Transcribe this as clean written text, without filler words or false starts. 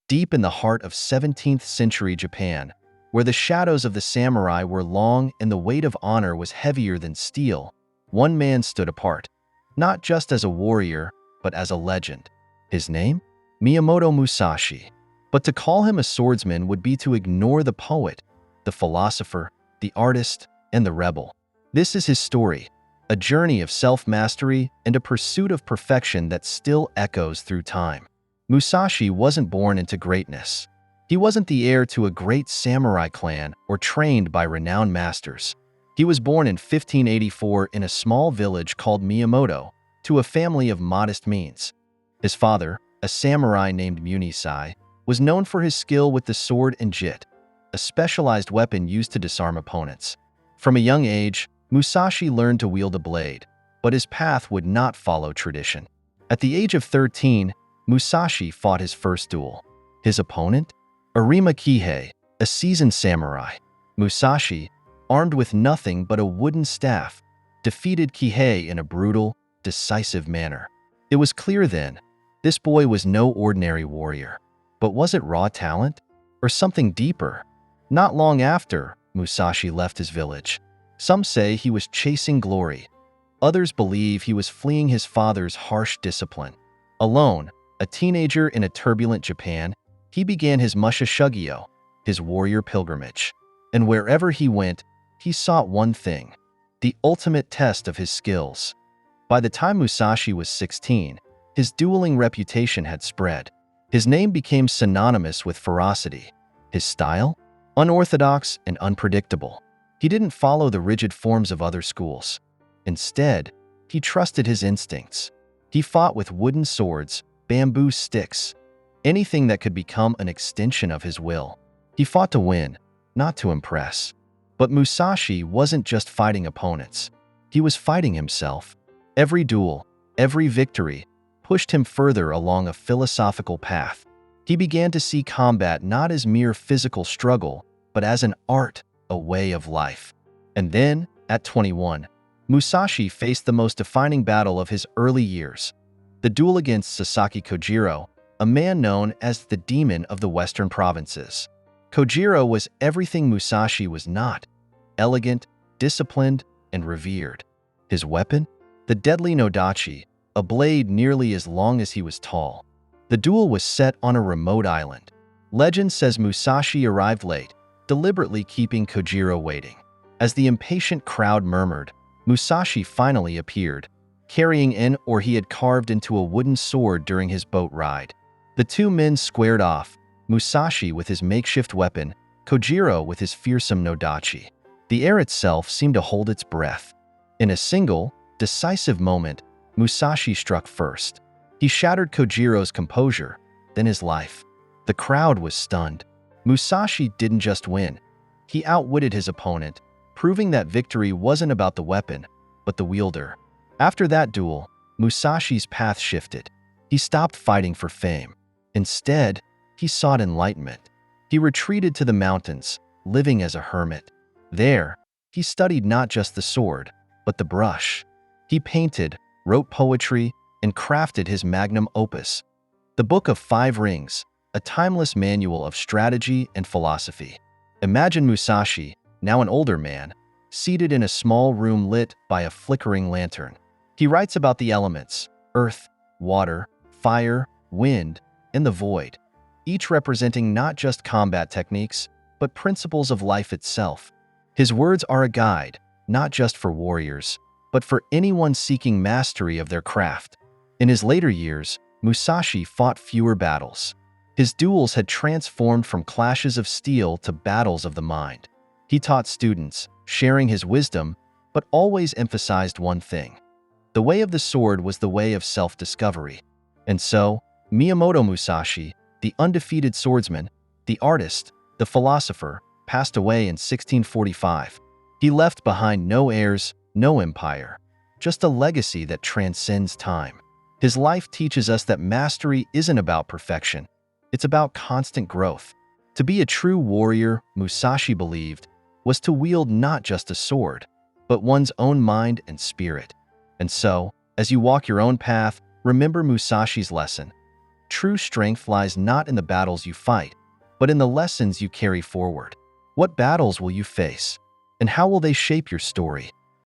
deep in the heart of 17th century Japan, where the shadows of the samurai were long and the weight of honor was heavier than steel, one man stood apart, not just as a warrior, but as a legend. His name? Miyamoto Musashi. But to call him a swordsman would be to ignore the poet, the philosopher, the artist, and the rebel. This is his story, a journey of self-mastery and a pursuit of perfection that still echoes through time. Musashi wasn't born into greatness. He wasn't the heir to a great samurai clan or trained by renowned masters. He was born in 1584 in a small village called Miyamoto, to a family of modest means. His father, a samurai named Munisai, was known for his skill with the sword and jit, a specialized weapon used to disarm opponents. From a young age, Musashi learned to wield a blade, but his path would not follow tradition. At the age of 13, Musashi fought his first duel. His opponent? Arima Kihei, a seasoned samurai. Musashi, armed with nothing but a wooden staff, defeated Kihei in a brutal, decisive manner. It was clear then, this boy was no ordinary warrior. But was it raw talent? Or something deeper? Not long after, Musashi left his village. Some say he was chasing glory. Others believe he was fleeing his father's harsh discipline. Alone, a teenager in a turbulent Japan, he began his Mushashugyo, his warrior pilgrimage. And wherever he went, he sought one thing, the ultimate test of his skills. By the time Musashi was 16, his dueling reputation had spread. His name became synonymous with ferocity. His style? Unorthodox and unpredictable. He didn't follow the rigid forms of other schools. Instead, he trusted his instincts. He fought with wooden swords, bamboo sticks, anything that could become an extension of his will. He fought to win, not to impress. But Musashi wasn't just fighting opponents. He was fighting himself. Every duel, every victory, pushed him further along a philosophical path. He began to see combat not as mere physical struggle, but as an art, a way of life. And then, at 21, Musashi faced the most defining battle of his early years, the duel against Sasaki Kojiro, a man known as the Demon of the Western Provinces. Kojiro was everything Musashi was not: elegant, disciplined, and revered. His weapon? The deadly Nodachi, a blade nearly as long as he was tall. The duel was set on a remote island. Legend says Musashi arrived late, deliberately keeping Kojiro waiting. As the impatient crowd murmured, Musashi finally appeared, carrying he had carved into a wooden sword during his boat ride. The two men squared off, Musashi with his makeshift weapon, Kojiro with his fearsome Nodachi. The air itself seemed to hold its breath. In a single, decisive moment, Musashi struck first. He shattered Kojiro's composure, then his life. The crowd was stunned. Musashi didn't just win. He outwitted his opponent, proving that victory wasn't about the weapon, but the wielder. After that duel, Musashi's path shifted. He stopped fighting for fame. Instead, he sought enlightenment. He retreated to the mountains, living as a hermit. There, he studied not just the sword, but the brush. He painted, wrote poetry, and crafted his magnum opus, the Book of Five Rings, a timeless manual of strategy and philosophy. Imagine Musashi, now an older man, seated in a small room lit by a flickering lantern. He writes about the elements: earth, water, fire, wind, and the void, each representing not just combat techniques, but principles of life itself. His words are a guide, not just for warriors, but for anyone seeking mastery of their craft. In his later years, Musashi fought fewer battles. His duels had transformed from clashes of steel to battles of the mind. He taught students, sharing his wisdom, but always emphasized one thing: the way of the sword was the way of self-discovery. And so, Miyamoto Musashi, the undefeated swordsman, the artist, the philosopher, passed away in 1645. He left behind no heirs, no empire, just a legacy that transcends time. His life teaches us that mastery isn't about perfection. It's about constant growth. To be a true warrior, Musashi believed, was to wield not just a sword, but one's own mind and spirit. And so, as you walk your own path, remember Musashi's lesson. true strength lies not in the battles you fight, but in the lessons you carry forward. What battles will you face? And how will they shape your story?